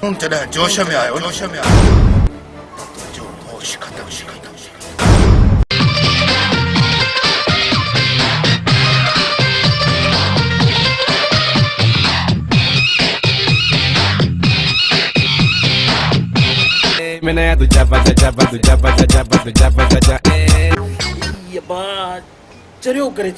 तुम जॾहिं जोश में आयो जो होश खत्म। मैंने दूजा ये बात चरियो करे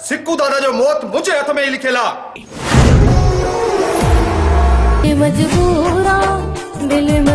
सिक्कू दादा जो मौत मुझे हथ में ही लिखेला। मजबूरा दिल में